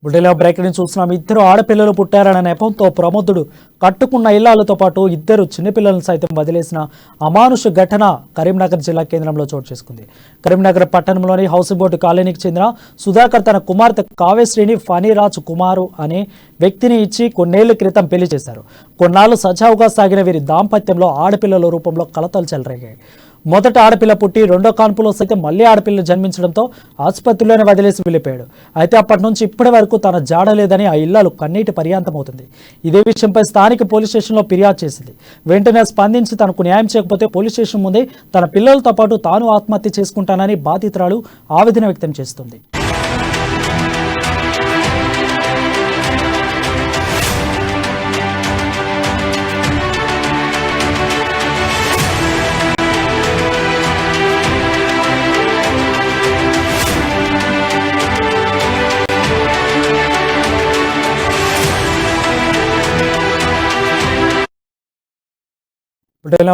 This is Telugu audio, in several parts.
బుడ్డలో బ్రేక్ నుంచి చూస్తున్నాం. ఇద్దరు ఆడపిల్లలు పుట్టారన్న నెపంతో ప్రమోదుడు కట్టుకున్న ఇళ్లాలతో పాటు ఇద్దరు చిన్నపిల్లలను సైతం వదిలేసిన అమానుష ఘటన కరీంనగర్ జిల్లా కేంద్రంలో చోటు చేసుకుంది. కరీంనగర్ పట్టణంలోని హౌసింగ్ బోర్డు కాలనీకి చెందిన సుధాకర్ తన కుమార్తె కావ్యశ్రీని ఫణిరాజ్ కుమారు అనే వ్యక్తిని ఇచ్చి కొన్నేళ్ల క్రితం పెళ్లి చేశారు. కొన్నాళ్లు సజావుగా సాగిన వీరి దాంపత్యంలో ఆడపిల్లల రూపంలో కలతలు చెలరేగాయి. మొదట ఆడపిల్ల పుట్టి రెండో కాన్పులో సైతం మళ్లీ ఆడపిల్ల జన్మించడంతో ఆసుపత్రిలోనే వదిలేసి వెళ్ళిపోయాడు. అయితే అప్పటి నుంచి ఇప్పటి వరకు తన జాడలేదని ఆ ఇల్లాలు కన్నీటి పర్యాంతమవుతుంది. ఇదే విషయంపై స్థానిక పోలీస్ స్టేషన్లో ఫిర్యాదు చేసింది. వెంటనే స్పందించి తనకు న్యాయం చేయకపోతే పోలీస్ స్టేషన్ ముందే తన పిల్లలతో పాటు తాను ఆత్మహత్య చేసుకుంటానని బాధితురాలు ఆవేదన వ్యక్తం చేస్తుంది.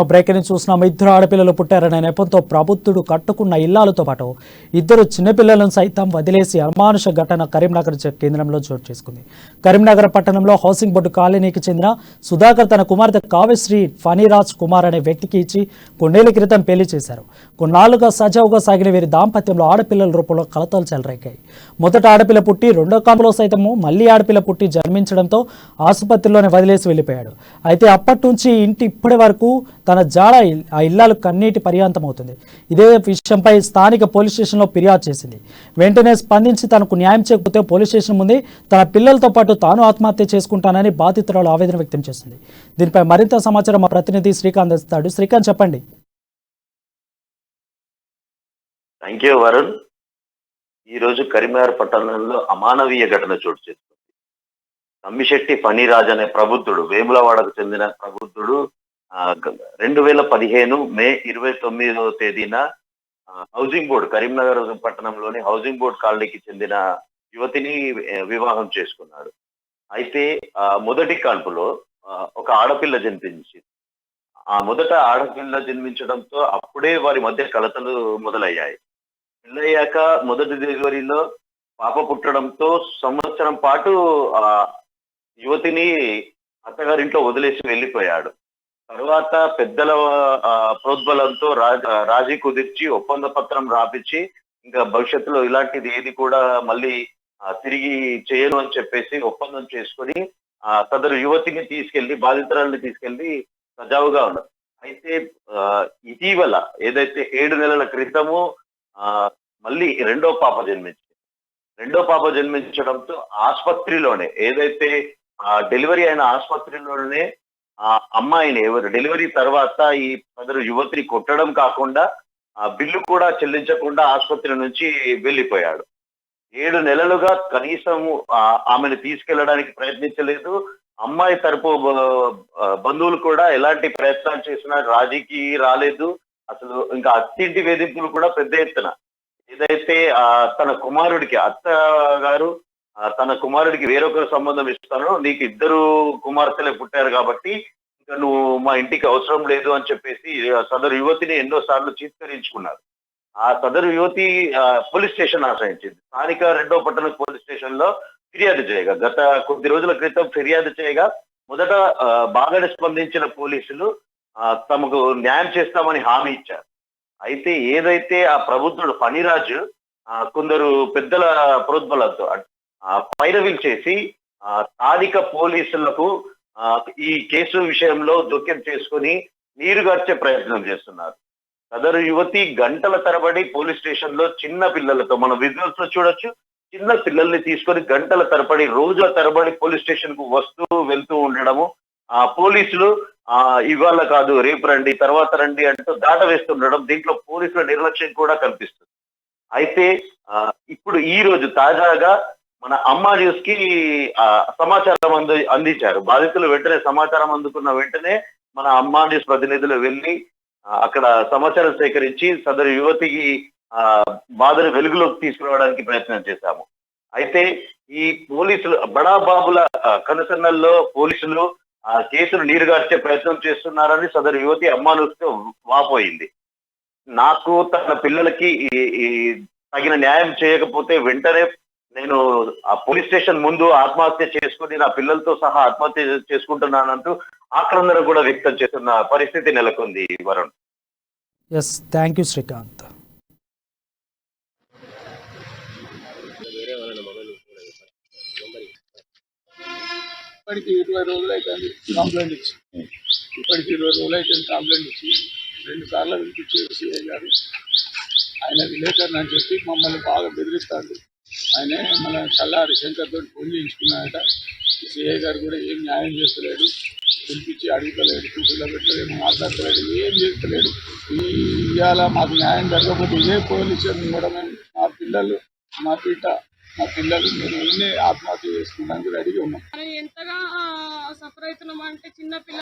బ్రేక్ నుంచి చూస్తున్నాం. ఇద్దరు ఆడపిల్లలు పుట్టారనే నెపంతో ప్రబుద్ధుడు కట్టుకున్న ఇల్లాలతో పాటు ఇద్దరు చిన్నపిల్లలను సైతం వదిలేసి అమానుష ఘటన కరీంనగర్ కేంద్రంలో చోటు చేసుకుంది. కరీంనగర్ పట్టణంలో హౌసింగ్ బోర్డు కాలనీకి చెందిన సుధాకర్ తన కుమార్తె కావ్యశ్రీ ఫణిరాజ్ కుమార్ అనే వ్యక్తికి ఇచ్చి కొన్నేళ్ల క్రితం పెళ్లి చేశారు. కొన్నాళ్లుగా సజావుగా సాగిన వీరి దాంపత్యంలో ఆడపిల్లల రూపంలో కలతలు చెలరేగాయి. మొదట ఆడపిల్ల పుట్టి రెండో కాంపులో సైతము మళ్లీ ఆడపిల్ల పుట్టి జన్మించడంతో ఆసుపత్రిలోనే వదిలేసి వెళ్ళిపోయాడు. అయితే అప్పటి నుంచి ఇంటి ఇప్పటి వరకు తన జాడ ఆ ఇల్లాలు కన్నీటి పర్యాంతమవుతుంది. ఇదే విషయంపై స్థానిక పోలీస్ స్టేషన్లో ఫిర్యాదు చేసింది. వెంటనే స్పందించి తనకు న్యాయం చేయకపోతే పోలీస్ స్టేషన్ ముందే తన పిల్లలతో పాటు తాను ఆత్మహత్య చేసుకుంటానని బాధితురాలు ఆవేదన వ్యక్తం చేస్తుంది. దీనిపై మరింత సమాచారం మా ప్రతినిధి శ్రీకాంత్ ఇస్తాడు. శ్రీకాంత్, చెప్పండి. Thank you Varun. ఈరోజు కరీంనగర్ పట్టణంలో అమానవీయ ఘటన చోటు చేసుకుంది. తమ్మిశెట్టి ఫణిరాజ్ అనే ప్రబుద్ధుడు, వేములవాడకు చెందిన ప్రబుద్ధుడు 2015 మే 29వ తేదీన హౌసింగ్ బోర్డు కరీంనగర్ పట్టణంలోని హౌసింగ్ బోర్డు కాలనీకి చెందిన యువతిని వివాహం చేసుకున్నాడు. అయితే మొదటి కాన్పులో ఒక ఆడపిల్ల జన్మించింది. ఆ మొదట ఆడపిల్ల జన్మించడంతో అప్పుడే వారి మధ్య కలతలు మొదలయ్యాయి. పెళ్ళయ్యాక మొదటి డెలివరీలో పాప పుట్టడంతో సంవత్సరం పాటు ఆ యువతిని అత్తగారింట్లో వదిలేసి వెళ్ళిపోయాడు. తర్వాత పెద్దల ప్రోద్బలంతో రాజీ కుదిర్చి ఒప్పంద పత్రం రాపించి ఇంకా భవిష్యత్తులో ఇలాంటిది ఏది కూడా మళ్ళీ తిరిగి చేయను అని చెప్పేసి ఒప్పందం చేసుకొని సదరు యువతిని తీసుకెళ్లి బాధితురాలని తీసుకెళ్లి సజావుగా ఉన్నారు. అయితే ఇటీవల ఏదైతే 7 నెలల క్రితము మళ్ళీ రెండో పాప జన్మించడంతో ఆసుపత్రిలోనే ఏదైతే డెలివరీ అయిన ఆసుపత్రిలోనే ఆ అమ్మాయిని ఎవరు డెలివరీ తర్వాత ఈ సదరు యువతిని కొట్టడం కాకుండా ఆ బిల్లు కూడా చెల్లించకుండా ఆసుపత్రి నుంచి వెళ్ళిపోయాడు. 7 నెలలుగా కనీసం ఆమెను తీసుకెళ్లడానికి ప్రయత్నించలేదు. అమ్మాయి తరపు బంధువులు కూడా ఎలాంటి ప్రయత్నాలు చేసినా రాజీకి రాలేదు. అసలు ఇంకా అత్తింటి వేధింపులు కూడా పెద్ద ఎత్తున. ఏదైతే తన కుమారుడికి అత్త గారు తన కుమారుడికి వేరొక సంబంధం ఇస్తాను, నీకు 2 కుమార్తెలే పుట్టారు కాబట్టి ఇంకా నువ్వు మా ఇంటికి అవసరం లేదు అని చెప్పేసి సదరు యువతిని ఎన్నో సార్లు చీత్కరించుకున్నారు. ఆ సదరు యువతి పోలీస్ స్టేషన్ ఆశ్రయించింది. స్థానిక 2వ పట్టణ పోలీస్ స్టేషన్ లో ఫిర్యాదు చేయగా గత కొద్ది రోజుల క్రితం ఫిర్యాదు చేయగా మొదట బాగానే స్పందించిన పోలీసులు తమకు న్యాయం చేస్తామని హామీ ఇచ్చారు. అయితే ఏదైతే ఆ ప్రబుద్ధుడు ఫణిరాజు కొందరు పెద్దల ప్రోద్బలంతో పైరవీలు చేసి స్థానిక పోలీసులకు ఈ కేసు విషయంలో జోక్యం చేసుకుని నీరుగార్చే ప్రయత్నం చేస్తున్నారు. సదరు యువతి గంటల తరబడి పోలీస్ స్టేషన్ లో చిన్న పిల్లలతో మనం విజువల్స్ లో చూడొచ్చు, చిన్న పిల్లల్ని తీసుకొని గంటల తరబడి రోజుల తరబడి పోలీస్ స్టేషన్ కు వస్తూ వెళ్తూ ఉండడము, పోలీసులు ఇవాళ కాదు రేపు రండి తర్వాత రండి అంటూ దాట వేస్తుండడం, దీంట్లో పోలీసుల నిర్లక్ష్యం కూడా కనిపిస్తుంది. అయితే ఇప్పుడు ఈ రోజు తాజాగా మన అమ్మా న్యూస్ కి సమాచారం అందించారు బాధితులు. వెంటనే సమాచారం అందుకున్న వెంటనే మన అమ్మా న్యూస్ ప్రతినిధులు వెళ్ళి అక్కడ సమాచారం సేకరించి సదరు యువతికి బాధను వెలుగులోకి తీసుకురావడానికి ప్రయత్నం చేశాము. అయితే ఈ పోలీసులు బడాబాబుల కనుసన్నల్లో పోలీసులు కేసును నీరుగార్చే ప్రయత్నం చేస్తున్నారని సదరు యువతి అమ్మా న్యూస్ తో వాపోయింది. నాకు తన పిల్లలకి తగిన న్యాయం చేయకపోతే వెంటనే నేను ఆ పోలీస్ స్టేషన్ ముందు ఆత్మహత్య చేసుకుని నా పిల్లలతో సహా ఆత్మహత్య చేసుకుంటున్నానంటూ ఆక్రందన కూడా వ్యక్తం చేస్తున్న పరిస్థితి నెలకొంది Varun. Yes, thank you Srikanth. ఇప్పటికి 20 రోజులు అవుతుంది కంప్లైంట్ ఇచ్చి. ఇప్పటికి 20 రోజులు అవుతుంది కంప్లైంట్ ఇచ్చి 2 సార్లు పిలిపించారు సిఐ గారు. ఆయన విలేకరుని అని చెప్పి మమ్మల్ని బాగా బెదిరిస్తాడు. ఆయన మన చల్లారి శంకర్ తోటి ఫోన్ చేయించుకున్నాడట. సిఐ గారు కూడా ఏం న్యాయం చేస్తలేడు, పిలిపించి అడుగుతలేడు, కూర్చులో పెట్టలేడు, మాట్లాడతలేడు, ఏం చేస్తలేడు. ఇవాళ మాకు న్యాయం జరగకపోతే ఇదే పోలీసు కూడా మేము మా పిల్లలు మా పిల్లలు మేము ఎన్ని ఆత్మహత్య చేసుకోవడానికి రెడీగా ఉన్నాం. మనం ఎంతగా సఫర్ అవుతున్నాం అంటే చిన్న పిల్లలు